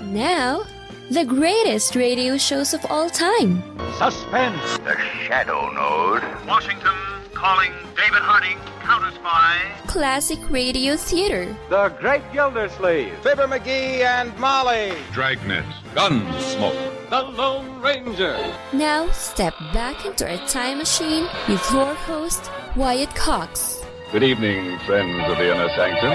Now, the greatest radio shows of all time. Suspense. The Shadow Node. Washington calling David Harding, counter-spy. Classic radio theater. The Great Gildersleeve. Fibber McGee and Molly. Dragnet. Gunsmoke. The Lone Ranger. Now, step back into a time machine with your host, Wyatt Cox. Good evening, friends of the Inner Sanctum.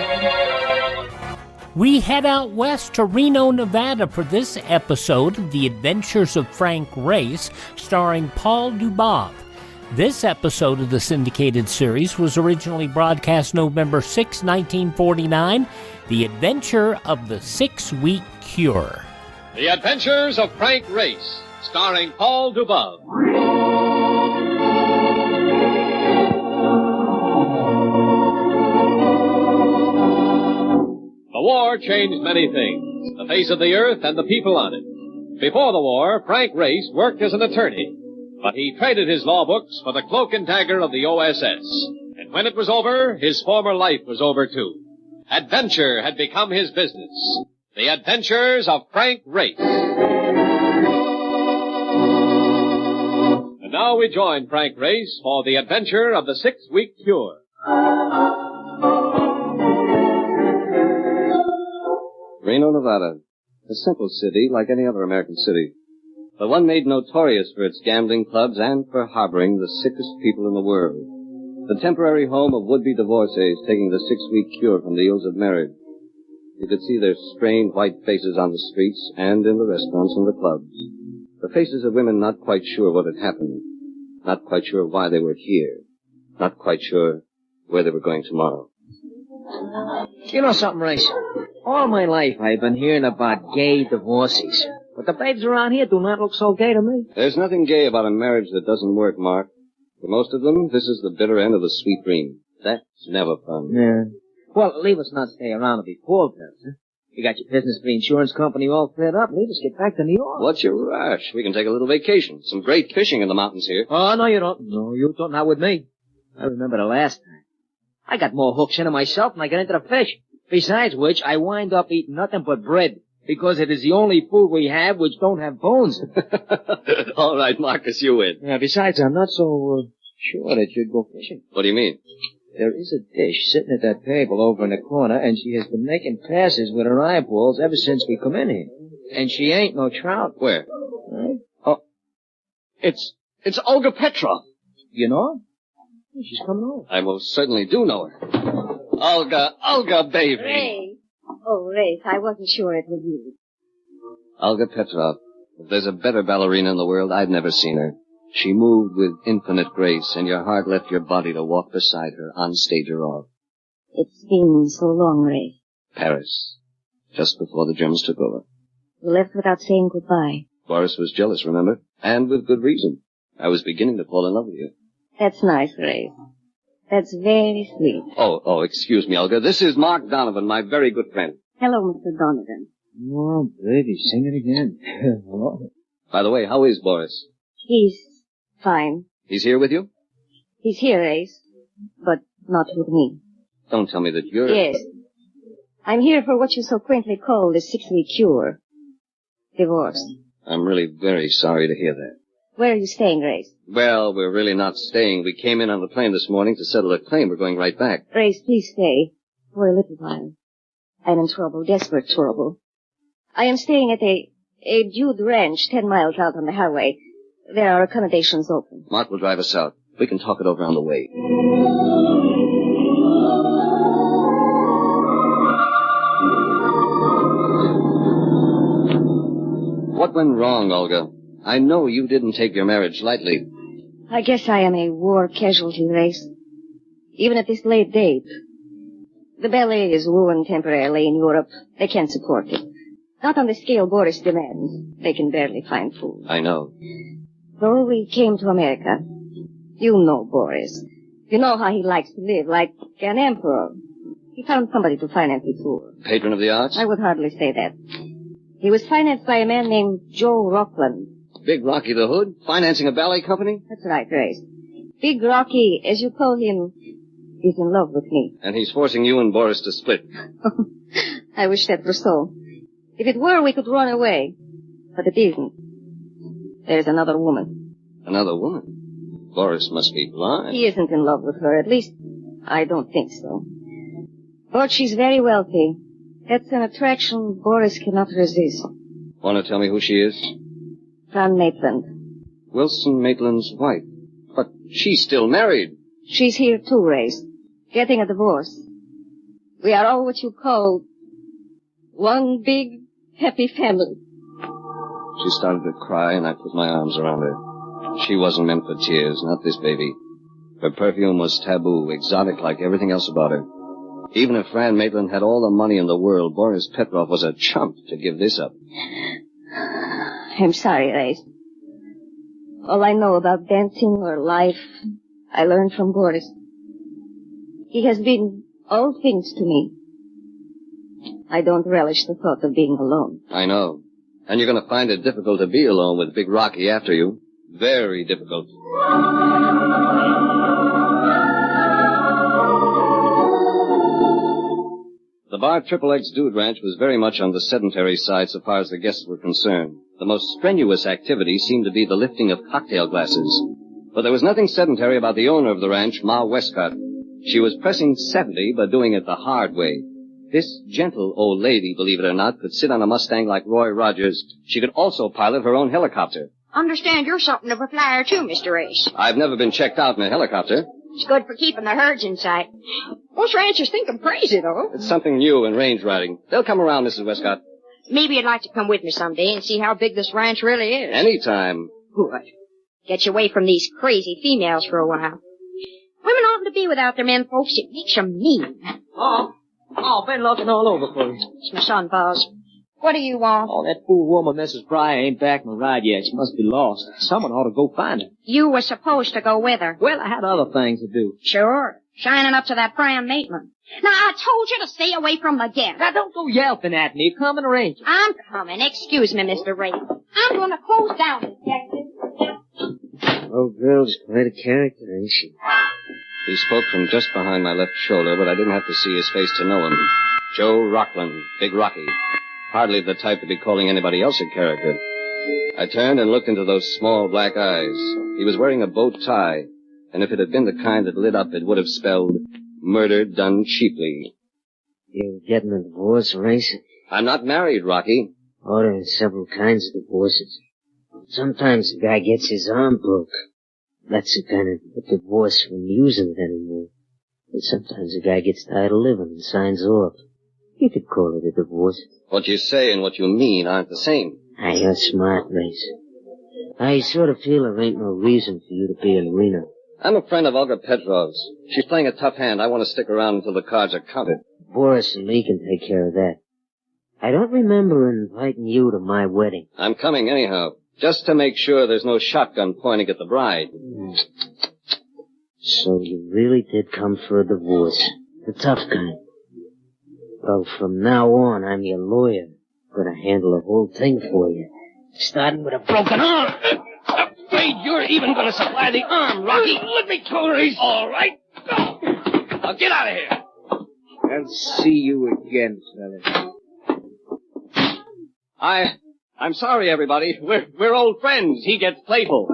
We head out west to Reno, Nevada for this episode of The Adventures of Frank Race, starring Paul Dubov. This episode of the syndicated series was originally broadcast November 6, 1949, The Adventure of the 6-Week Cure. The Adventures of Frank Race, starring Paul Dubov. The war changed many things, the face of the earth and the people on it. Before the war, Frank Race worked as an attorney, but he traded his law books for the cloak and dagger of the OSS. And when it was over, his former life was over too. Adventure had become his business. The Adventures of Frank Race. And now we join Frank Race for the adventure of the 6-Week Cure. Reno, Nevada. A simple city like any other American city. But one made notorious for its gambling clubs and for harboring the sickest people in the world. The temporary home of would-be divorcees taking the 6-week cure from the ills of marriage. You could see their strained white faces on the streets and in the restaurants and the clubs. The faces of women not quite sure what had happened. Not quite sure why they were here. Not quite sure where they were going tomorrow. You know something, Race? All my life I've been hearing about gay divorces. But the babes around here do not look so gay to me. There's nothing gay about a marriage that doesn't work, Mark. For most of them, this is the bitter end of the sweet dream. That's never fun. Yeah. Well, leave us not stay around to be fooled, huh? You got your business for the insurance company all cleared up. Leave us get back to New York. What's your rush? We can take a little vacation. Some great fishing in the mountains here. Oh, no, you don't. No, you don't. Not with me. I remember the last time. I got more hooks into myself than I got into the fish. Besides which, I wind up eating nothing but bread, because it is the only food we have which don't have bones. All right, Marcus, you win. Yeah, besides, I'm not so sure that you'd go fishing. What do you mean? There is a dish sitting at that table over in the corner, and she has been making passes with her eyeballs ever since we come in here. And she ain't no trout. Where? Right? Oh, it's Olga Petrov. You know her? She's coming over. I most certainly do know her. Olga, baby. Ray. Oh, Ray, I wasn't sure it was you. Olga Petrov. If there's a better ballerina in the world, I've never seen her. She moved with infinite grace, and your heart left your body to walk beside her, on stage or off. It's been so long, Ray. Paris. Just before the Germans took over. You left without saying goodbye. Boris was jealous, remember? And with good reason. I was beginning to fall in love with you. That's nice, Ray. That's very sweet. Oh, excuse me, Olga. This is Mark Donovan, my very good friend. Hello, Mr. Donovan. Oh, baby, sing it again. Hello. By the way, how is Boris? He's fine. He's here with you? He's here, Ace, but not with me. Don't tell me that you're... Yes. I'm here for what you so quaintly call the 6-week cure. Divorce. I'm really very sorry to hear that. Where are you staying, Race? Well, we're really not staying. We came in on the plane this morning to settle a claim. We're going right back. Race, please stay for a little while. I'm in trouble, desperate trouble. I am staying at a Jude ranch 10 miles out on the highway. There are accommodations open. Mark will drive us out. We can talk it over on the way. What went wrong, Olga? I know you didn't take your marriage lightly. I guess I am a war casualty, Race. Even at this late date. The ballet is ruined temporarily in Europe. They can't support it. Not on the scale Boris demands. They can barely find food. I know. So we came to America. You know Boris. You know how he likes to live, like an emperor. He found somebody to finance the tour. Patron of the arts? I would hardly say that. He was financed by a man named Joe Rockland. Big Rocky the Hood? Financing a ballet company? That's right, Grace. Big Rocky, as you call him, is in love with me. And he's forcing you and Boris to split. I wish that were so. If it were, we could run away. But it isn't. There's another woman. Another woman? Boris must be blind. He isn't in love with her. At least, I don't think so. But she's very wealthy. That's an attraction Boris cannot resist. Want to tell me who she is? Fran Maitland. Wilson Maitland's wife. But she's still married. She's here too, Race. Getting a divorce. We are all what you call one big, happy family. She started to cry, and I put my arms around her. She wasn't meant for tears, not this baby. Her perfume was taboo, exotic like everything else about her. Even if Fran Maitland had all the money in the world, Boris Petrov was a chump to give this up. I'm sorry, Race. All I know about dancing or life, I learned from Boris. He has been all things to me. I don't relish the thought of being alone. I know. And you're going to find it difficult to be alone with Big Rocky after you. Very difficult. The bar Triple X Dude Ranch was very much on the sedentary side so far as the guests were concerned. The most strenuous activity seemed to be the lifting of cocktail glasses. But there was nothing sedentary about the owner of the ranch, Ma Westcott. She was pressing 70, but doing it the hard way. This gentle old lady, believe it or not, could sit on a Mustang like Roy Rogers. She could also pilot her own helicopter. Understand you're something of a flyer, too, Mr. Ace. I've never been checked out in a helicopter. It's good for keeping the herds in sight. Most ranchers think I'm crazy, though. It's something new in range riding. They'll come around, Mrs. Westcott. Maybe you'd like to come with me someday and see how big this ranch really is. Anytime. Good. Get you away from these crazy females for a while. Women oughtn't to be without their men, folks. It makes them mean. Oh, been looking all over for you. It's my son, Buzz. What do you want? Oh, that fool woman, Mrs. Pryor, ain't back from the ride yet. She must be lost. Someone ought to go find her. You were supposed to go with her. Well, I had other things to do. Sure. Shining up to that Fran Maitland. Now, I told you to stay away from the guest. Now, don't go yelping at me. Come and arrange it. I'm coming. Excuse me, Mr. Ray. I'm going to close down this exit. Oh, girl's quite a character, ain't she? He spoke from just behind my left shoulder, but I didn't have to see his face to know him. Joe Rockland, Big Rocky. Hardly the type to be calling anybody else a character. I turned and looked into those small black eyes. He was wearing a bow tie, and if it had been the kind that lit up, it would have spelled murder done cheaply. You're getting a divorce, Race? I'm not married, Rocky. Oh, there are several kinds of divorces. Sometimes a guy gets his arm broke. That's the kind of divorce from using it anymore. But sometimes a guy gets tired of living and signs off. You could call it a divorce. What you say and what you mean aren't the same. Ah, you're smart, Race. I sort of feel there ain't no reason for you to be in Reno. I'm a friend of Olga Petrov's. She's playing a tough hand. I want to stick around until the cards are counted. Boris and me can take care of that. I don't remember inviting you to my wedding. I'm coming anyhow, just to make sure there's no shotgun pointing at the bride. So you really did come for a divorce. The tough kind. Well, from now on, I'm your lawyer. Gonna handle the whole thing for you. Starting with a broken arm. Afraid you're even gonna supply the arm, Rocky. Let me go, Race. All right. Now get out of here. I'll see you again, fellas. I'm sorry, everybody. We're old friends. He gets playful.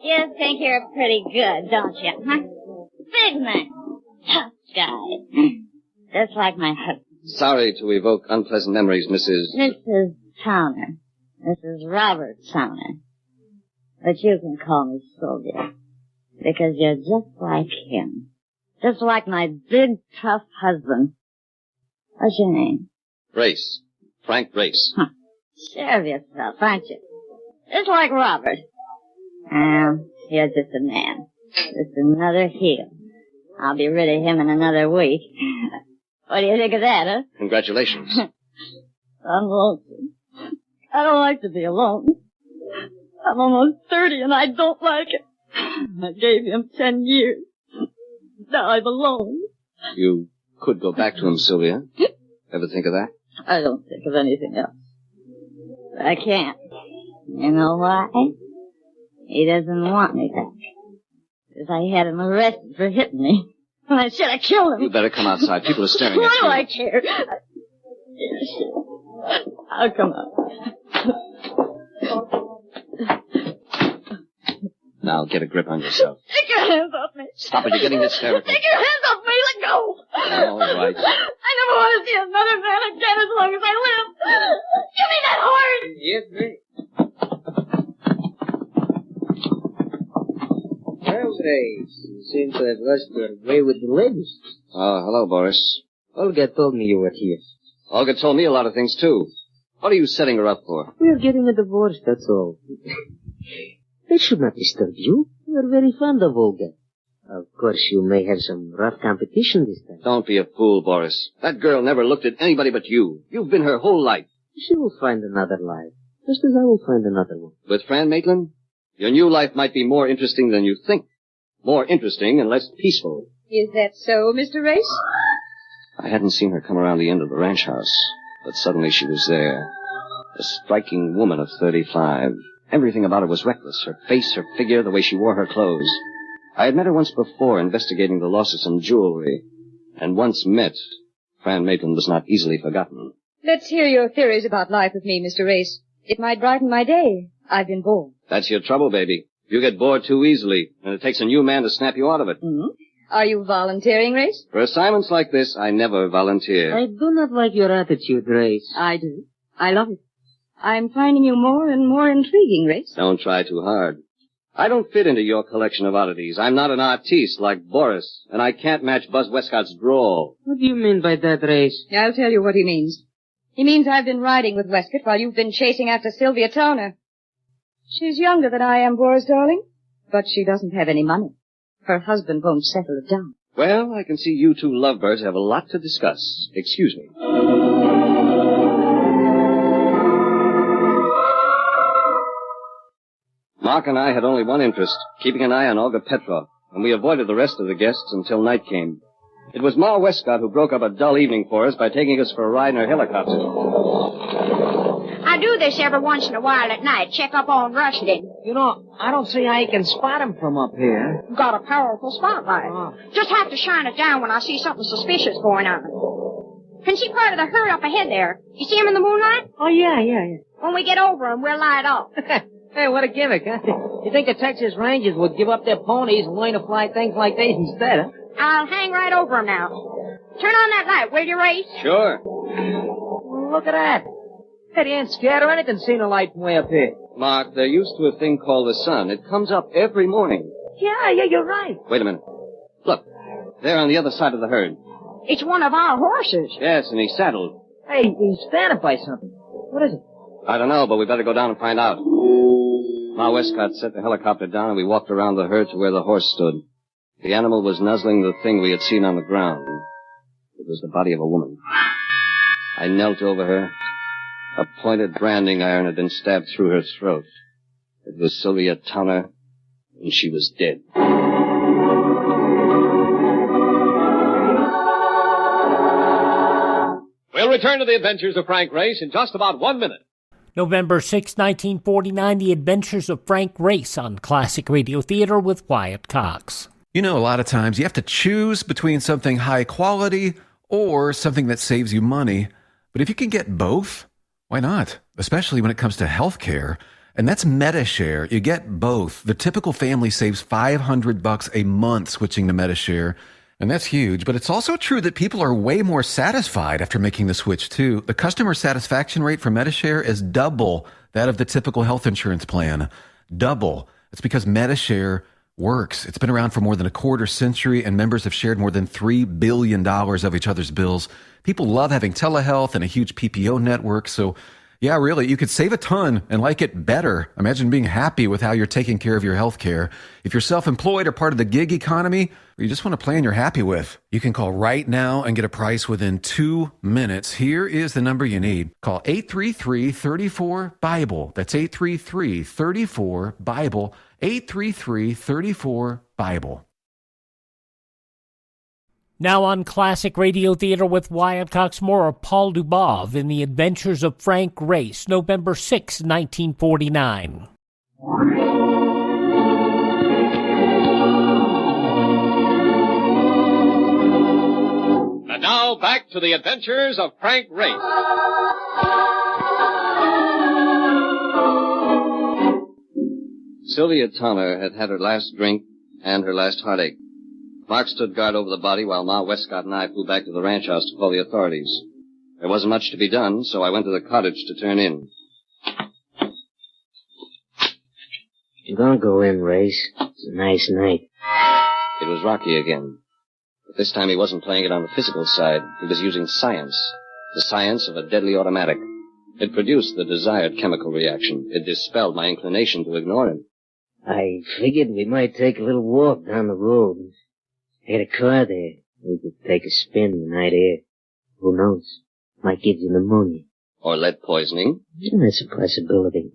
You think you're pretty good, don't you, huh? Big man. Tough guy. Just like my husband. Sorry to evoke unpleasant memories, Mrs. Towner. Mrs. Robert Towner. But you can call me Sylvia. Because you're just like him. Just like my big, tough husband. What's your name? Race. Frank Race. Huh. Sure of yourself, aren't you? Just like Robert. Well, you're just a man. Just another heel. I'll be rid of him in another week. What do you think of that, huh? Congratulations. I'm lonesome. I don't like to be alone. I'm almost 30 and I don't like it. I gave him 10 years. Now I'm alone. You could go back to him, Sylvia. Ever think of that? I don't think of anything else. I can't. You know why? He doesn't want me back. Because I had him arrested for hitting me. I said I killed him. You better come outside. People are staring at you. Why do I care? Yes, Oh, come on. Now get a grip on yourself. Take your hands off me. Stop it, you're getting hysterical. Take your hands off me. Let go. All right. I never want to see another man again as long as I live. Give me that horn. Yes, ma'am. Well, Grace, you seem to have lost your way with the ladies. Oh, hello, Boris. Olga told me you were here. Olga told me a lot of things, too. What are you setting her up for? We're getting a divorce, that's all. That should not disturb you. You're very fond of Olga. Of course, you may have some rough competition this time. Don't be a fool, Boris. That girl never looked at anybody but you. You've been her whole life. She will find another life, just as I will find another one. With Fran Maitland, your new life might be more interesting than you think. More interesting and less peaceful. Is that so, Mr. Race? I hadn't seen her come around the end of the ranch house, but suddenly she was there. A striking woman of 35. Everything about her was reckless. Her face, her figure, the way she wore her clothes. I had met her once before investigating the loss of some jewelry. And once met, Fran Maitland was not easily forgotten. Let's hear your theories about life with me, Mr. Race. It might brighten my day. I've been bored. That's your trouble, baby. You get bored too easily, and it takes a new man to snap you out of it. Mm-hmm. Are you volunteering, Race? For assignments like this, I never volunteer. I do not like your attitude, Grace. I do. I love it. I'm finding you more and more intriguing, Race. Don't try too hard. I don't fit into your collection of oddities. I'm not an artiste like Boris, and I can't match Buzz Westcott's drawl. What do you mean by that, Race? I'll tell you what he means. He means I've been riding with Westcott while you've been chasing after Sylvia Toner. She's younger than I am, Boris, darling, but she doesn't have any money. Her husband won't settle it down. Well, I can see you two lovebirds have a lot to discuss. Excuse me. Mark and I had only one interest, keeping an eye on Olga Petrov, and we avoided the rest of the guests until night came. It was Ma Westcott who broke up a dull evening for us by taking us for a ride in her helicopter. I do this every once in a while at night, check up on Rushdie. You know, I don't see how you can spot him from up here. Got a powerful spotlight. Just have to shine it down when I see something suspicious going on. Can see part of the herd up ahead there. You see him in the moonlight? Oh, yeah. When we get over him, we'll light off. Hey, what a gimmick, huh? You think the Texas Rangers would give up their ponies and learn to fly things like these instead, huh? I'll hang right over him now. Turn on that light, will you, Race? Sure. Look at that. Hey, you ain't scared or anything seeing a light from way up here. Mark, they're used to a thing called the sun. It comes up every morning. Yeah, you're right. Wait a minute. Look, there on the other side of the herd. It's one of our horses. Yes, and he's saddled. Hey, he's standing by something. What is it? I don't know, but we better go down and find out. Ma Westcott set the helicopter down and we walked around the herd to where the horse stood. The animal was nuzzling the thing we had seen on the ground. It was the body of a woman. I knelt over her. A pointed branding iron had been stabbed through her throat. It was Sylvia Towner, and she was dead. We'll return to the adventures of Frank Race in just about 1 minute. November 6, 1949, The Adventures of Frank Race on Classic Radio Theater with Wyatt Cox. You know, a lot of times you have to choose between something high quality or something that saves you money. But if you can get both, why not? Especially when it comes to healthcare. And that's MediShare. You get both. The typical family saves $500 a month switching to MediShare. And that's huge. But it's also true that people are way more satisfied after making the switch, too. The customer satisfaction rate for MediShare is double that of the typical health insurance plan. Double. It's because MediShare works. It's been around for more than a quarter century, and members have shared more than $3 billion of each other's bills. People love having telehealth and a huge PPO network. So, yeah, really, you could save a ton and like it better. Imagine being happy with how you're taking care of your health care. If you're self-employed or part of the gig economy, or you just want a plan you're happy with, you can call right now and get a price within 2 minutes. Here is the number you need. Call 833-34-BIBLE. That's 833-34-BIBLE. 833-34-BIBLE. Now on Classic Radio Theater with Wyatt Cox, more of Paul Dubov in The Adventures of Frank Race, November 6, 1949. And now back to The Adventures of Frank Race. Sylvia Towner had had her last drink and her last heartache. Mark stood guard over the body while Ma Westcott and I flew back to the ranch house to call the authorities. There wasn't much to be done, so I went to the cottage to turn in. I'm gonna go in, Race. It's a nice night. It was Rocky again. But this time he wasn't playing it on the physical side. He was using science. The science of a deadly automatic. It produced the desired chemical reaction. It dispelled my inclination to ignore him. I figured we might take a little walk down the road. I had a car there. We could take a spin in the night air. Who knows? Might give you pneumonia. Or lead poisoning. Yeah, that's a possibility.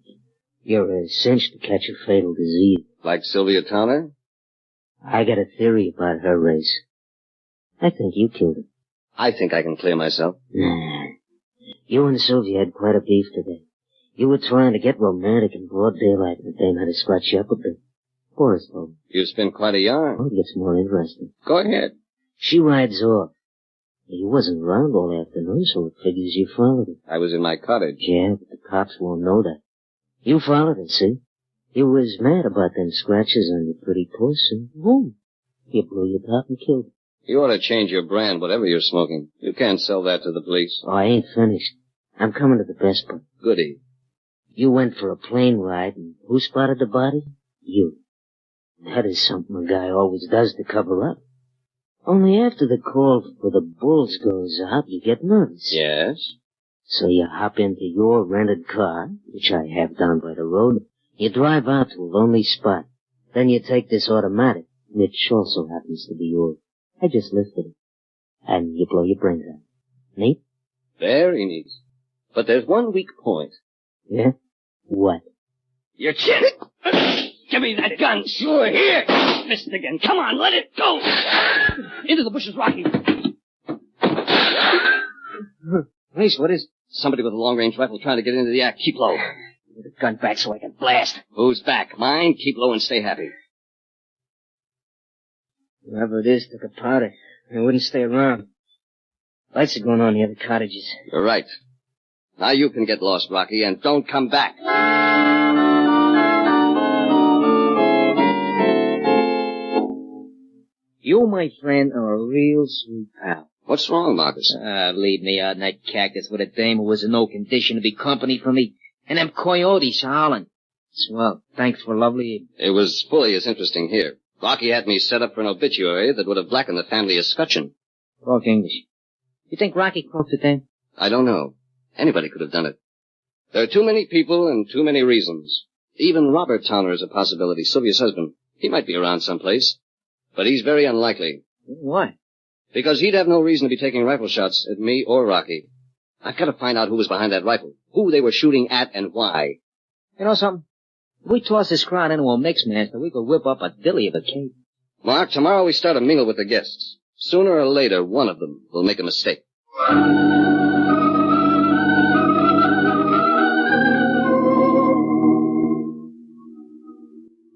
You're a cinch to catch a fatal disease. Like Sylvia Towner? I got a theory about her, Race. I think you killed her. I think I can clear myself. Nah. You and Sylvia had quite a beef today. You were trying to get romantic in broad daylight, and the dame had to scratch you up a bit. Boris told me. You spin quite a yarn. Oh, it gets more interesting. Go ahead. She rides off. You wasn't around all afternoon, so it figures you followed her. I was in my cottage. Yeah, but the cops won't know that. You followed her, see? You was mad about them scratches on your pretty puss, and boom. You blew your top and killed her. You ought to change your brand, whatever you're smoking. You can't sell that to the police. Oh, I ain't finished. I'm coming to the best part. Goody. You went for a plane ride, and who spotted the body? You. That is something a guy always does to cover up. Only after the call for the bulls goes out, you get nervous. Yes? So you hop into your rented car, which I have down by the road. You drive out to a lonely spot. Then you take this automatic, which also happens to be yours. I just lifted it. And you blow your brains out. Neat? Very neat. But there's one weak point. Yeah? What? Your chin! Give me that gun. Sure, here. Missed again. Come on, let it go. Into the bushes, Rocky. Race, what is... Somebody with a long-range rifle trying to get into the act. Keep low. Put the gun back so I can blast. Who's back? Mine? Keep low and stay happy. Whoever it is took a powder. They wouldn't stay around. Lights are going on near the cottages. You're right. Now you can get lost, Rocky, and don't come back. You, my friend, are a real sweet pal. What's wrong, Marcus? Leave me out in that cactus with a dame who was in no condition to be company for me. And them coyotes howling. Swell. Thanks for lovely... It was fully as interesting here. Rocky had me set up for an obituary that would have blackened the family escutcheon. Talk English. You think Rocky croaked the dame? I don't know. Anybody could have done it. There are too many people and too many reasons. Even Robert Towner is a possibility, Sylvia's husband. He might be around someplace. But he's very unlikely. Why? Because he'd have no reason to be taking rifle shots at me or Rocky. I've got to find out who was behind that rifle, who they were shooting at, and why. You know something? If we toss this crowd into a mix master, we could whip up a dilly of a cake. Mark, tomorrow we start a mingle with the guests. Sooner or later, one of them will make a mistake.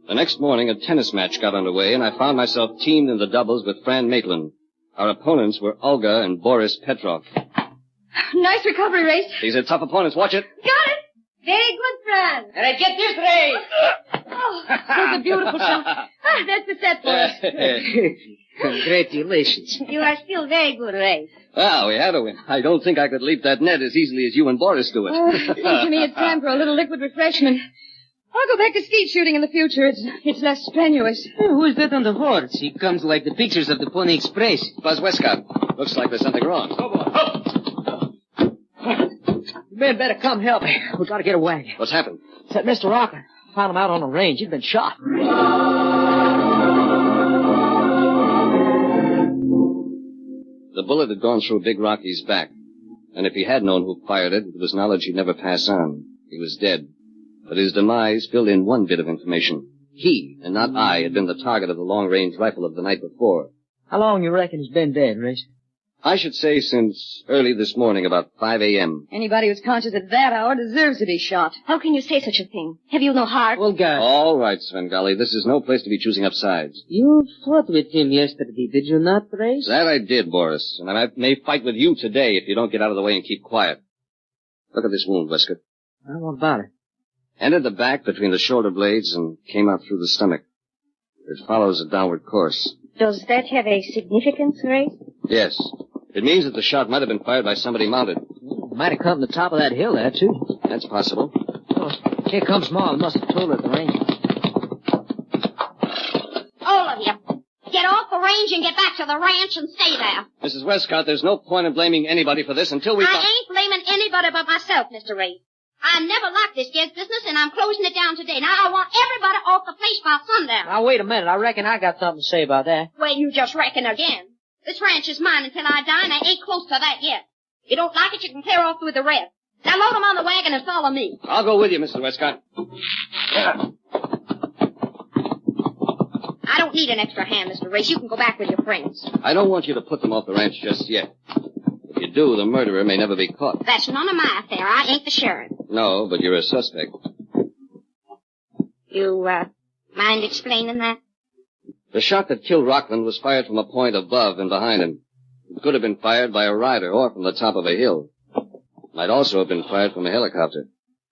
The next morning, a tennis match got underway, and I found myself teamed in the doubles with Fran Maitland. Our opponents were Olga and Boris Petrov. Nice recovery, Race. These are tough opponents. Watch it. Got it. Very good, Fran. And I get this, Ray. Oh, that's a beautiful shot. Ah, that's the set for us. Congratulations. You are still very good, Race. Well, we had a win. I don't think I could leap that net as easily as you and Boris do it. Seems to me it's time for a little liquid refreshment. I'll go back to skeet shooting in the future. It's less strenuous. Who is that on the horse? He comes like the pictures of the Pony Express. Buzz Westcott. Looks like there's something wrong. Oh, boy. You men better come help me. We gotta get a wagon. What's happened? It's that Mr. Rocker. Found him out on the range. He'd been shot. The bullet had gone through Big Rocky's back. And if he had known who fired it, it was knowledge he'd never pass on. He was dead. But his demise filled in one bit of information. He, and not I, had been the target of the long-range rifle of the night before. How long you reckon he's been dead, Race? I should say since early this morning, about 5 a.m. Anybody who's conscious at that hour deserves to be shot. How can you say such a thing? Have you no heart? Well, guys. All right, Svengali, this is no place to be choosing up sides. You fought with him yesterday, did you not, Race? That I did, Boris, and I may fight with you today if you don't get out of the way and keep quiet. Look at this wound, Westcott. What about it? Entered the back between the shoulder blades and came out through the stomach. It follows a downward course. Does that have a significance, Ray? Yes. It means that the shot might have been fired by somebody mounted. Might have come from the top of that hill there, too. That's possible. Oh, here comes Ma. Must have told her at the range. All of you, get off the range and get back to the ranch and stay there. Mrs. Westcott, there's no point in blaming anybody for this until we... I ain't blaming anybody but myself, Mr. Ray. I never liked this gas business, and I'm closing it down today. Now, I want everybody off the place by sundown. Now, wait a minute. I reckon I got something to say about that. Well, you just reckon again. This ranch is mine until I die, and I ain't close to that yet. If you don't like it, you can clear off with the rest. Now, load them on the wagon and follow me. I'll go with you, Mrs. Westcott. I don't need an extra hand, Mr. Race. You can go back with your friends. I don't want you to put them off the ranch just yet. If you do, the murderer may never be caught. That's none of my affair. I ain't the sheriff. No, but you're a suspect. You, mind explaining that? The shot that killed Rockland was fired from a point above and behind him. It could have been fired by a rider or from the top of a hill. Might also have been fired from a helicopter.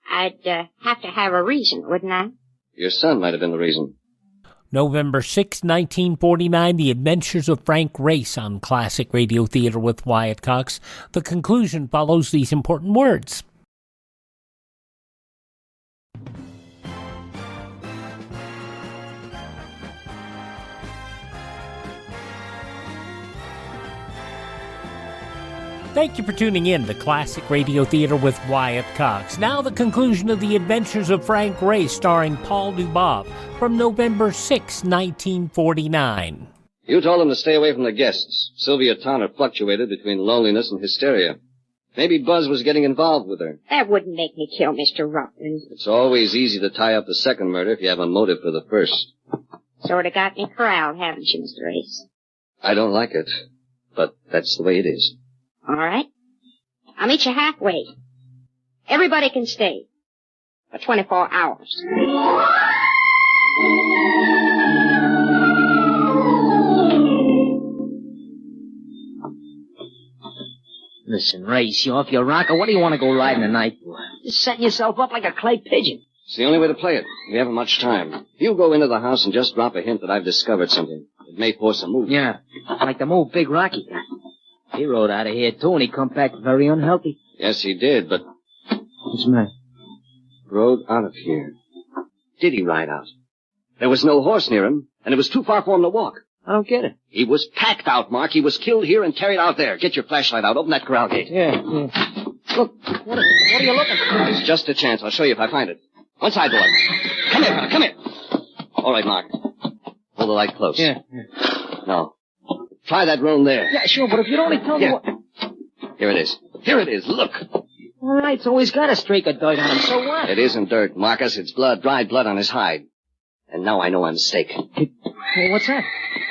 I'd, have to have a reason, wouldn't I? Your son might have been the reason. November 6, 1949, The Adventures of Frank Race on Classic Radio Theater with Wyatt Cox. The conclusion follows these important words. Thank you for tuning in to Classic Radio Theater with Wyatt Cox. Now the conclusion of The Adventures of Frank Race starring Paul Dubov from November 6, 1949. You told him to stay away from the guests. Sylvia Towner fluctuated between loneliness and hysteria. Maybe Buzz was getting involved with her. That wouldn't make me kill Mr. Rockland. It's always easy to tie up the second murder if you have a motive for the first. Sort of got me corralled, haven't you, Mr. Race? I don't like it, but that's the way it is. All right. I'll meet you halfway. Everybody can stay for 24 hours. Listen, Race, you off your rocker? What do you want to go riding tonight for? Just setting yourself up like a clay pigeon. It's the only way to play it. We haven't much time. You go into the house and just drop a hint that I've discovered something. It may force a move. Yeah, like the move Big Rocky got. He rode out of here, too, and he come back very unhealthy. Yes, he did, but... What's the matter? Rode out of here. Did he ride out? There was no horse near him, and it was too far for him to walk. I don't get it. He was packed out, Mark. He was killed here and carried out there. Get your flashlight out. Open that corral gate. Yeah. Look, what are you looking for? It's just a chance. I'll show you if I find it. One side, boy. Come here, come here. All right, Mark. Hold the light close. Yeah. Now, try that room there. Yeah, sure, but if you'd only tell me what... Here it is. Here it is. Look. All right, so he's got a streak of dirt on him. So what? It isn't dirt, Marcus. It's blood, dried blood on his hide. And now I know I'm mistaken. Hey, what's that?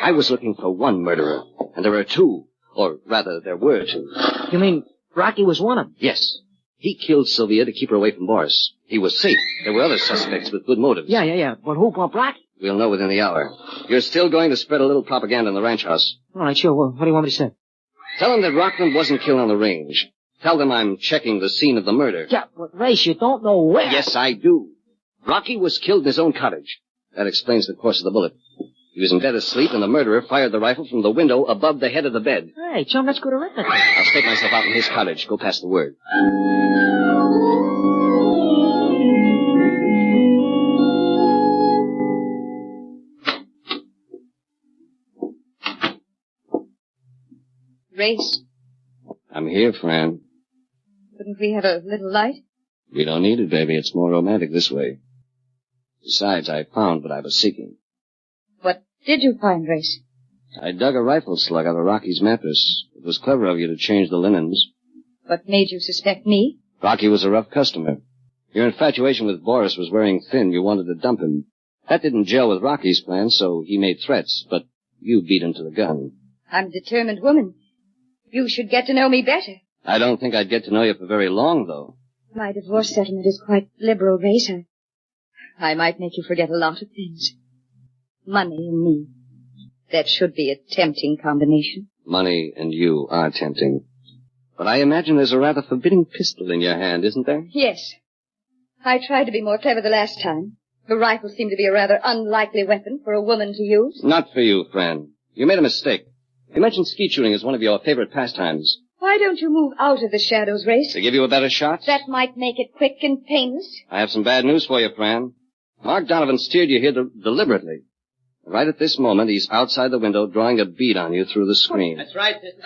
I was looking for one murderer, and there are two. Or rather, there were two. You mean Rocky was one of them? Yes. He killed Sylvia to keep her away from Boris. He was safe. There were other suspects with good motives. Yeah. But who bumped Rocky? We'll know within the hour. You're still going to spread a little propaganda in the ranch house. All right, sure. What do you want me to say? Tell them that Rockland wasn't killed on the range. Tell them I'm checking the scene of the murder. Yeah, but Race, you don't know where. Yes, I do. Rocky was killed in his own cottage. That explains the course of the bullet. He was in bed asleep, and the murderer fired the rifle from the window above the head of the bed. Hey, chum, that's good arithmetic. I'll stake myself out in his cottage. Go pass the word. Race, I'm here, Fran. couldn't we have a little light? We don't need it, baby. It's more romantic this way. Besides, I found what I was seeking. What did you find, Race? I dug a rifle slug out of Rocky's mattress. It was clever of you to change the linens. What made you suspect me? Rocky was a rough customer. Your infatuation with Boris was wearing thin. You wanted to dump him. That didn't gel with Rocky's plan, so he made threats, but you beat him to the gun. I'm a determined woman. You should get to know me better. I don't think I'd get to know you for very long, though. My divorce settlement is quite liberal, Race. I might make you forget a lot of things. Money and me. That should be a tempting combination. Money and you are tempting. But I imagine there's a rather forbidding pistol in your hand, isn't there? Yes. I tried to be more clever the last time. The rifle seemed to be a rather unlikely weapon for a woman to use. Not for you, friend. You made a mistake. You mentioned skeet shooting as one of your favorite pastimes. Why don't you move out of the shadows, Race? To give you a better shot? That might make it quick and painless. I have some bad news for you, Fran. Mark Donovan steered you here deliberately. Right at this moment, he's outside the window drawing a bead on you through the screen. That's right, sister.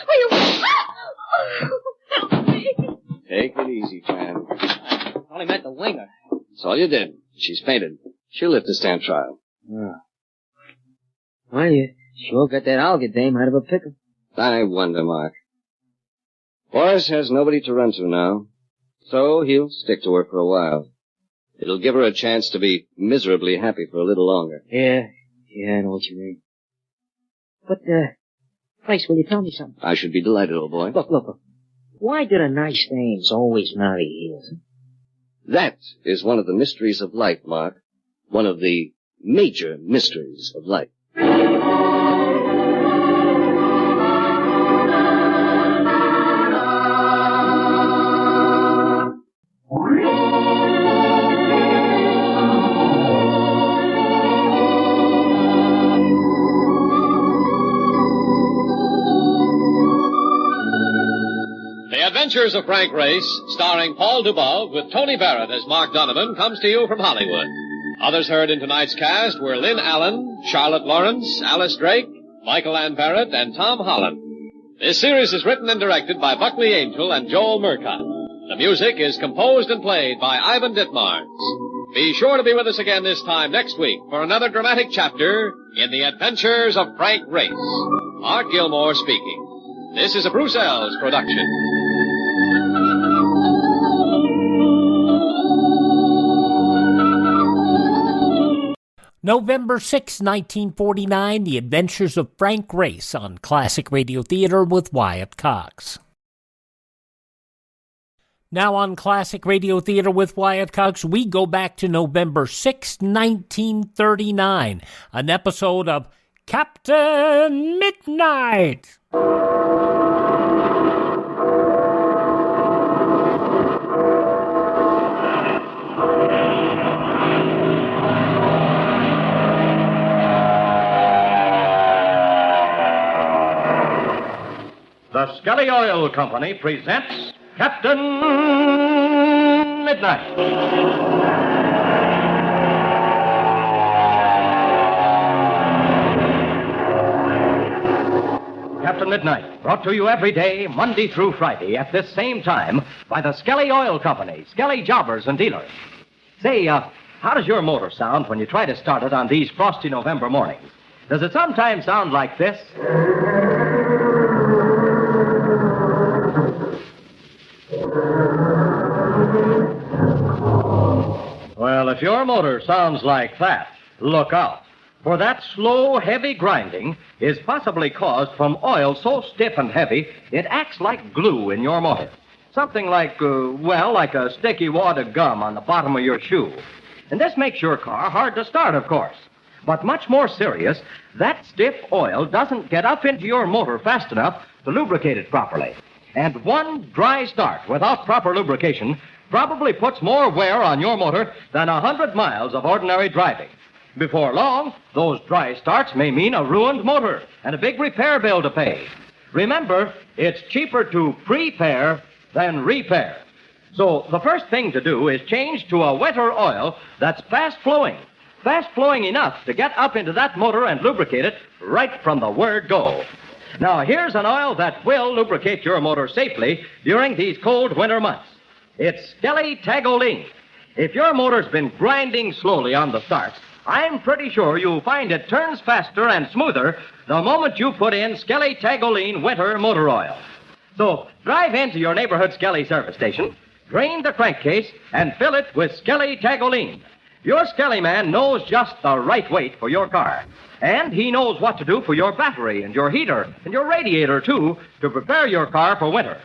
Take it easy, Fran. I only meant the winger. That's all you did. She's fainted. She'll live to stand trial. Oh. Well, you sure got that Olga dame out of a pickle. I wonder, Mark. Boris has nobody to run to now, so he'll stick to her for a while. It'll give her a chance to be miserably happy for a little longer. Yeah, I know what you mean. But, Price, will you tell me something? I should be delighted, old boy. Look. Why do the nice dames always marry heels? That is one of the mysteries of life, Mark. One of the major mysteries of life. The Adventures of Frank Race, starring Paul Dubov with Tony Barrett as Mark Donovan, comes to you from Hollywood. Others heard in tonight's cast were Lynn Allen, Charlotte Lawrence, Alice Drake, Michael Ann Barrett, and Tom Holland. This series is written and directed by Buckley Angel and Joel Murcott. The music is composed and played by Ivan Ditmars. Be sure to be with us again this time next week for another dramatic chapter in The Adventures of Frank Race. Art Gilmore speaking. This is a Bruce Ells production. November 6, 1949, The Adventures of Frank Race on Classic Radio Theater with Wyatt Cox. Now on Classic Radio Theater with Wyatt Cox, we go back to November 6, 1939, an episode of Captain Midnight. The Skelly Oil Company presents Captain Midnight. Captain Midnight, brought to you every day, Monday through Friday, at this same time, by the Skelly Oil Company, Skelly Jobbers and Dealers. Say, how does your motor sound when you try to start it on these frosty November mornings? Does it sometimes sound like this? Well, if your motor sounds like that, look out. For that slow, heavy grinding is possibly caused from oil so stiff and heavy it acts like glue in your motor. Something like, like a sticky wad of gum on the bottom of your shoe. And this makes your car hard to start, of course. But much more serious, that stiff oil doesn't get up into your motor fast enough to lubricate it properly. And one dry start without proper lubrication probably puts more wear on your motor than 100 miles of ordinary driving. Before long, those dry starts may mean a ruined motor and a big repair bill to pay. Remember, it's cheaper to prepare than repair. So the first thing to do is change to a wetter oil that's fast-flowing enough to get up into that motor and lubricate it right from the word go. Now, here's an oil that will lubricate your motor safely during these cold winter months. It's Skelly Tagoline. If your motor's been grinding slowly on the starts, I'm pretty sure you'll find it turns faster and smoother the moment you put in Skelly Tagoline Winter Motor Oil. So, drive into your neighborhood Skelly service station, drain the crankcase, and fill it with Skelly Tagoline. Your Skelly man knows just the right weight for your car. And he knows what to do for your battery and your heater and your radiator, too, to prepare your car for winter.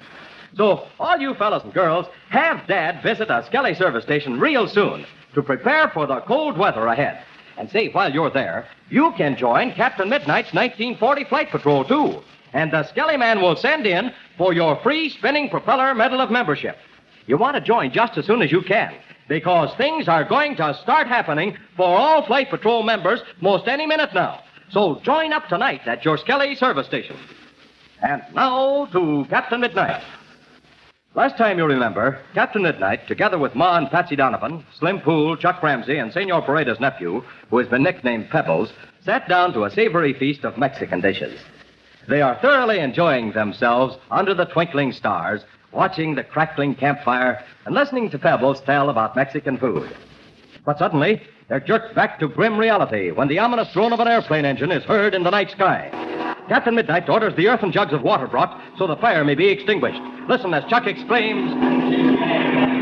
So, all you fellas and girls, have Dad visit a Skelly service station real soon to prepare for the cold weather ahead. And say, while you're there, you can join Captain Midnight's 1940 Flight Patrol, too. And the Skelly man will send in for your free spinning propeller medal of membership. You want to join just as soon as you can. because things are going to start happening for all Flight Patrol members most any minute now. So join up tonight at your Skelly service station. And now to Captain Midnight. Last time you remember, Captain Midnight, together with Ma and Patsy Donovan, Slim Poole, Chuck Ramsey, and Senor Pareda's nephew, who has been nicknamed Pebbles, sat down to a savory feast of Mexican dishes. They are thoroughly enjoying themselves under the twinkling stars, watching the crackling campfire and listening to Pebbles tell about Mexican food. But suddenly, they're jerked back to grim reality when the ominous drone of an airplane engine is heard in the night sky. Captain Midnight orders the earthen jugs of water brought so the fire may be extinguished. Listen as Chuck exclaims,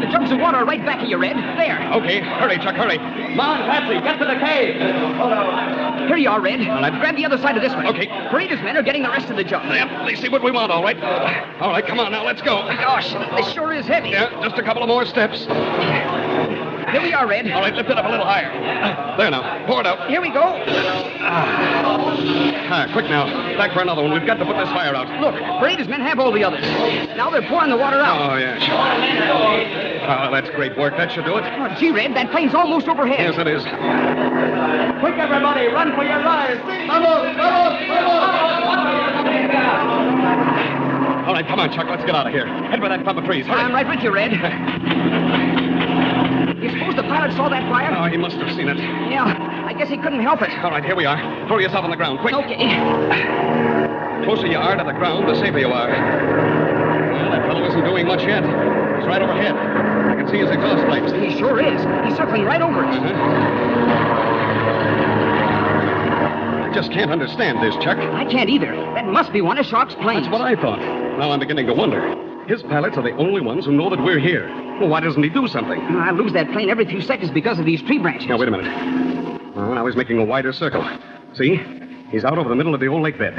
The jugs of water are right back of you, Red. There. Okay, hurry, Chuck, hurry. Come on, Patsy, get to the cave. Here you are, Red. Grab the other side of this one. Okay. Pareda's men are getting the rest of the jugs. Yep, they see what we want, all right. All right, come on now, let's go. Gosh, this sure is heavy. Yeah, just a couple of more steps. Here we are, Red. All right, lift it up a little higher. There now, pour it out. Here we go. Quick now, back for another one. We've got to put this fire out. Look, Pareda's men have all the others. Now they're pouring the water out. Oh, yeah, sure. Oh, that's great work. That should do it. Oh, gee, Red, that plane's almost overhead. Yes, it is. Quick, everybody, run for your lives. Vamos, vamos, vamos. All right, come on, Chuck, let's get out of here. Head for that clump of trees. Hurry. I'm right with you, Red. You suppose the pilot saw that fire? Oh, he must have seen it. Yeah, I guess he couldn't help it. All right, here we are. Throw yourself on the ground, quick. Okay. The closer you are to the ground, the safer you are. Well, that fellow isn't doing much yet. He's right overhead. I can see his exhaust pipes. He sure is. He's circling right over us. I just can't understand this, Chuck. I can't either. That must be one of Shark's planes. That's what I thought. Now I'm beginning to wonder. His pilots are the only ones who know that we're here. Well, why doesn't he do something? I lose that plane every few seconds because of these tree branches. Now, wait a minute. Well, now he's making a wider circle. See? He's out over the middle of the old lake bed.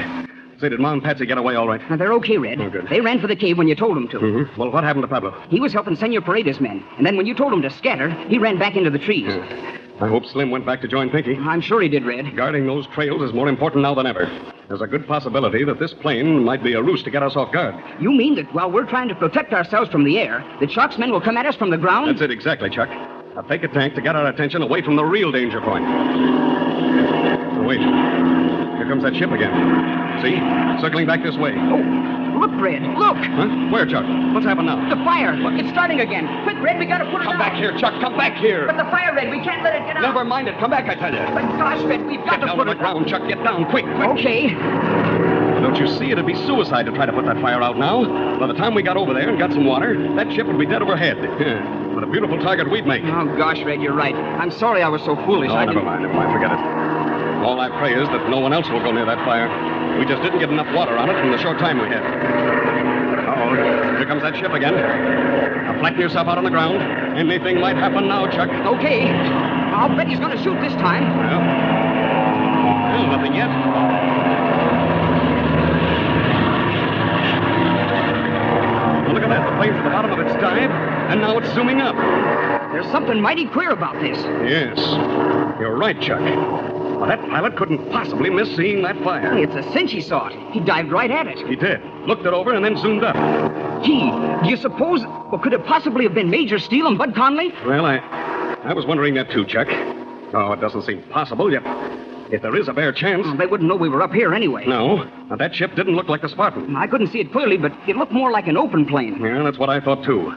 Say, did Ma and Patsy get away all right? Now, they're okay, Red. Oh, good. They ran for the cave when you told them to. Mm-hmm. Well, what happened to Pablo? He was helping Senor Pareda's men. And then when you told him to scatter, he ran back into the trees. I hope Slim went back to join Pinky. I'm sure he did, Red. Guarding those trails is more important now than ever. There's a good possibility that this plane might be a ruse to get us off guard. You mean that while we're trying to protect ourselves from the air, that Shark's men will come at us from the ground? That's it exactly, Chuck. A fake attack to get our attention away from the real danger point. Oh, wait. Here comes that ship again. See? Circling back this way. Oh, look, Red. Look. Huh? Where, Chuck? What's happened now? The fire. It's starting again. Quick, Red, we gotta put it out. Come back here, Chuck. Come back here. But the fire, Red, we can't let it get out. Never mind it. Come back, I tell you. But gosh, Red, we've got to down put on the ground, Chuck. Get down, quick, quick. Okay. Don't you see? It'd be suicide to try to put that fire out now. By the time we got over there and got some water, that ship would be dead overhead. What a beautiful target we'd make. Oh, gosh, Red, you're right. I'm sorry I was so foolish. Oh, never mind. Forget it. All I pray is that no one else will go near that fire. We just didn't get enough water on it in the short time we had. Uh-oh, here comes that ship again. Now flatten yourself out on the ground. Anything might happen now, Chuck. Okay. I'll bet he's going to shoot this time. Well, nothing yet. Well, look at that. The plane's at the bottom of its dive, and now it's zooming up. There's something mighty queer about this. Yes. You're right, Chuck. Well, that pilot couldn't possibly miss seeing that fire. It's a cinch he saw it. He dived right at it. He did. Looked it over and then zoomed up. Gee, do you suppose... Well, could it possibly have been Major Steele and Bud Conley? Well, I was wondering that too, Chuck. Oh, it doesn't seem possible, yet if there is a bare chance... They wouldn't know we were up here anyway. No. Now, that ship didn't look like the Spartan. I couldn't see it clearly, but it looked more like an open plane. Yeah, that's what I thought, too.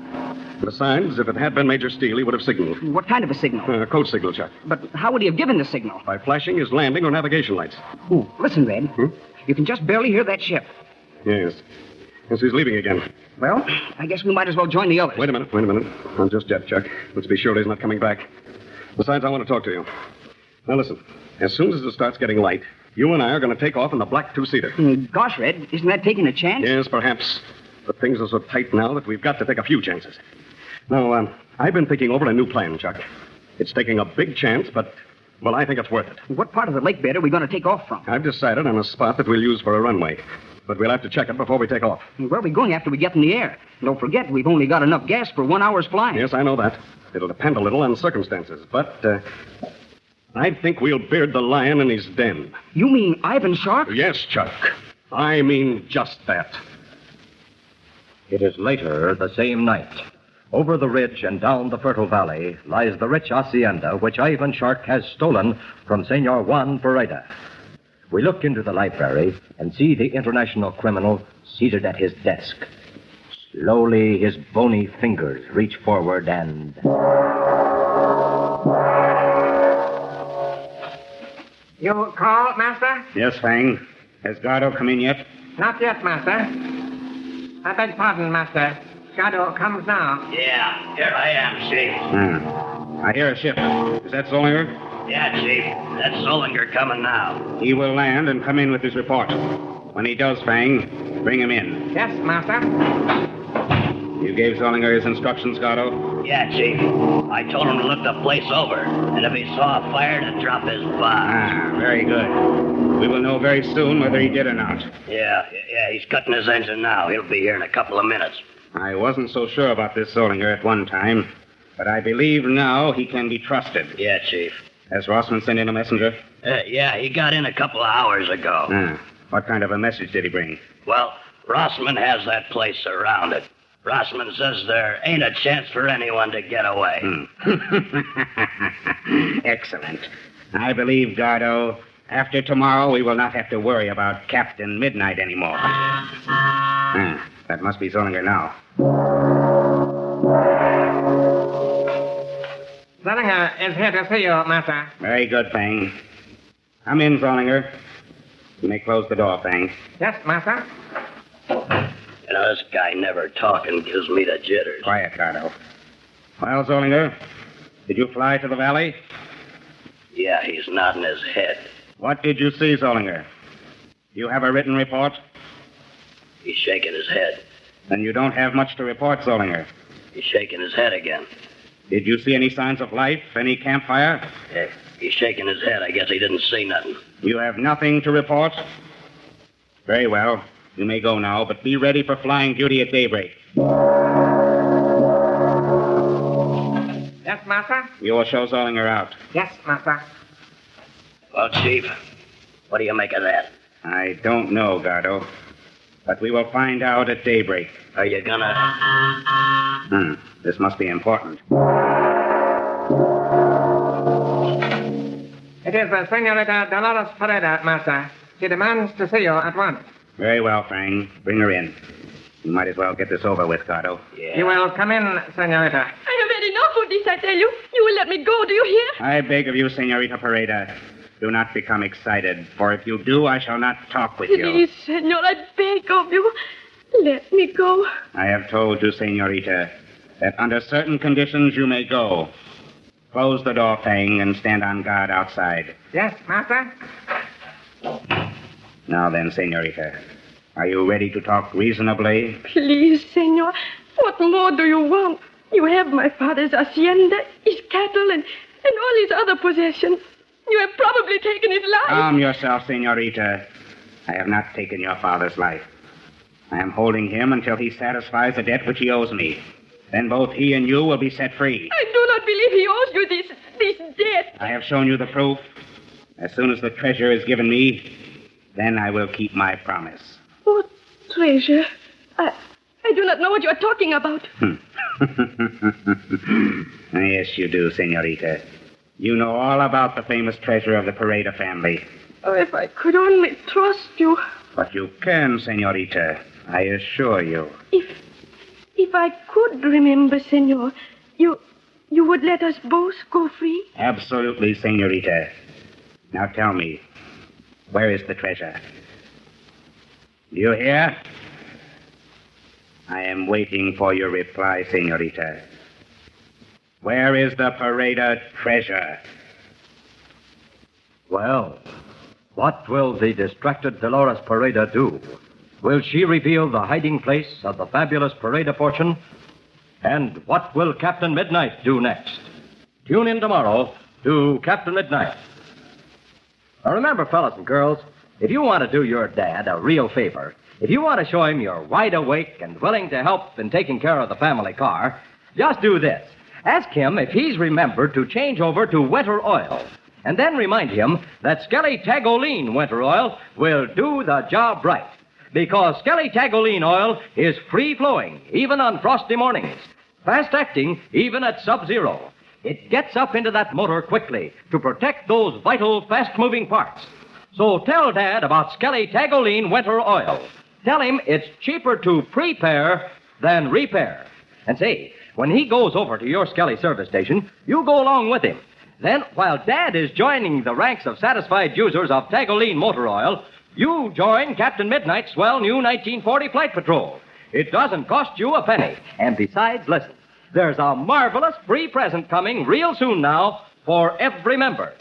Besides, if it had been Major Steele, he would have signaled. What kind of a signal? A code signal, Chuck. But how would he have given the signal? By flashing his landing or navigation lights. Ooh, listen, Red. You can just barely hear that ship. Yes. Yes, he's leaving again. Well, I guess we might as well join the others. Wait a minute. Not just yet, Chuck. Let's be sure he's not coming back. Besides, I want to talk to you. Now, listen. As soon as it starts getting light, you and I are going to take off in the black two-seater. Gosh, Red, isn't that taking a chance? Yes, perhaps. But things are so tight now that we've got to take a few chances. Now, I've been thinking over a new plan, Chuck. It's taking a big chance, but, well, I think it's worth it. What part of the lake bed are we going to take off from? I've decided on a spot that we'll use for a runway. But we'll have to check it before we take off. Where are we going after we get in the air? Don't forget, we've only got enough gas for 1 hour's flying. Yes, I know that. It'll depend a little on circumstances, but I think we'll beard the lion in his den. You mean Ivan Shark? Yes, Chuck. I mean just that. It is later the same night. Over the ridge and down the fertile valley lies the rich hacienda which Ivan Shark has stolen from Senor Juan Pareda. We look into the library and see the international criminal seated at his desk. Slowly, his bony fingers reach forward and... You call, Master? Yes, Fang. Has Gardo come in yet? Not yet, Master. I beg pardon, Master. Gardo comes now. Yeah, here I am, Chief. I hear a ship. Is that Zolinger? Yeah, Chief. That's Zolinger coming now. He will land and come in with his report. When he does, Fang, bring him in. Yes, Master. You gave Zolinger his instructions, Gardo? Yeah, Chief. I told him to look the place over, and if he saw a fire, to drop his bomb. Very good. We will know very soon whether he did or not. Yeah, he's cutting his engine now. He'll be here in a couple of minutes. I wasn't so sure about this Zolinger at one time, but I believe now he can be trusted. Yeah, Chief. Has Rossman sent in a messenger? Yeah, he got in a couple of hours ago. What kind of a message did he bring? Well, Rossman has that place surrounded. Rossman says there ain't a chance for anyone to get away. Excellent. I believe, Gardo, after tomorrow we will not have to worry about Captain Midnight anymore. That must be Zolinger now. Zolinger is here to see you, Master. Very good, Fang. Come in, Zolinger. You may close the door, Fang. Yes, Master. You know, this guy never talking gives me the jitters. Quiet, Gardo. Well, Zolinger, did you fly to the valley? Yeah, he's nodding his head. What did you see, Zolinger? Do you have a written report? He's shaking his head. Then you don't have much to report, Zolinger. He's shaking his head again. Did you see any signs of life? Any campfire? Yeah, he's shaking his head. I guess he didn't see nothing. You have nothing to report? Very well. You may go now, but be ready for flying duty at daybreak. Yes, Master? You will show Zolinger out. Yes, Master. Well, Chief, what do you make of that? I don't know, Gardo. But we will find out at daybreak. Are you gonna... This must be important. It is the Senorita Dolores Pareda, Master. She demands to see you at once. Very well, Fang. Bring her in. You might as well get this over with, Gardo. Yeah. You will come in, Senorita. I have had enough of this, I tell you. You will let me go, do you hear? I beg of you, Senorita Pareda, do not become excited, for if you do, I shall not talk with you. Please, senor, I beg of you. Let me go. I have told you, Senorita, that under certain conditions you may go. Close the door, Fang, and stand on guard outside. Yes, Master. Now then, Senorita, are you ready to talk reasonably? Please, senor, what more do you want? You have my father's hacienda, his cattle, and all his other possessions. You have probably taken his life. Calm yourself, Senorita. I have not taken your father's life. I am holding him until he satisfies the debt which he owes me. Then both he and you will be set free. I do not believe he owes you this debt. I have shown you the proof. As soon as the treasure is given me, then I will keep my promise. What treasure? I do not know what you are talking about. Yes, you do, Senorita. You know all about the famous treasure of the Pareda family. Oh, if I could only trust you. But you can, Senorita. I assure you. If I could remember, senor, you would let us both go free? Absolutely, Senorita. Now tell me, where is the treasure? Do you hear? I am waiting for your reply, Senorita. Where is the Pareda treasure? Well, what will the distracted Dolores Pareda do? Will she reveal the hiding place of the fabulous Pareda fortune? And what will Captain Midnight do next? Tune in tomorrow to Captain Midnight. Now remember, fellas and girls, if you want to do your dad a real favor, if you want to show him you're wide awake and willing to help in taking care of the family car, just do this. Ask him if he's remembered to change over to winter oil. And then remind him that Skelly Tagoline winter oil will do the job right. Because Skelly Tagoline oil is free-flowing, even on frosty mornings. fast-acting even at sub-zero. It gets up into that motor quickly to protect those vital, fast-moving parts. So tell Dad about Skelly Tagoline Winter Oil. Tell him it's cheaper to prepare than repair. And say, when he goes over to your Skelly service station, you go along with him. Then, while Dad is joining the ranks of satisfied users of Tagoline Motor Oil, you join Captain Midnight's swell new 1940 Flight Patrol. It doesn't cost you a penny. And besides, listen, there's a marvelous free present coming real soon now for every member.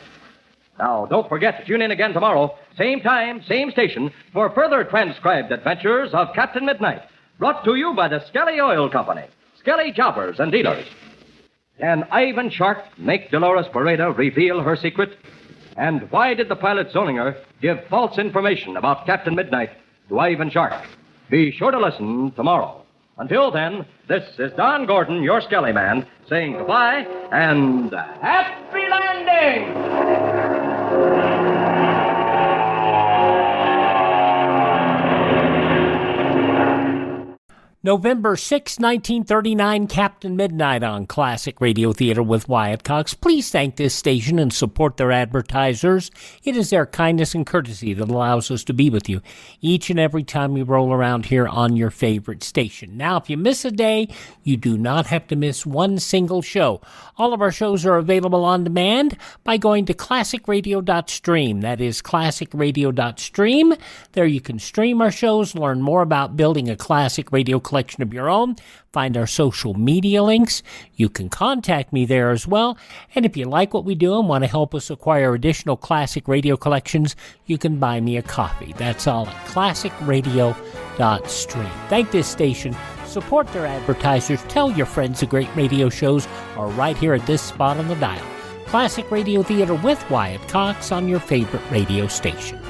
Now, don't forget to tune in again tomorrow, same time, same station, for further transcribed adventures of Captain Midnight, brought to you by the Skelly Oil Company, Skelly Jobbers and Dealers. Can Ivan Shark make Dolores Pareda reveal her secret? And why did the pilot Zolinger give false information about Captain Midnight to Ivan Shark? Be sure to listen tomorrow. Until then, this is Don Gordon, your Skelly man, saying goodbye and happy landing! November 6, 1939, Captain Midnight on Classic Radio Theater with Wyatt Cox. Please thank this station and support their advertisers. It is their kindness and courtesy that allows us to be with you each and every time we roll around here on your favorite station. Now, if you miss a day, you do not have to miss one single show. All of our shows are available on demand by going to classicradio.stream. That is classicradio.stream. There you can stream our shows, learn more about building a classic radio collection of your own, find our social media links. You can contact me there as well. And if you like what we do and want to help us acquire additional classic radio collections, you can buy me a coffee. That's all at classicradio.stream. Thank this station. Support their advertisers. Tell your friends the great radio shows are right here at this spot on the dial. Classic Radio Theater with Wyatt Cox on your favorite radio station.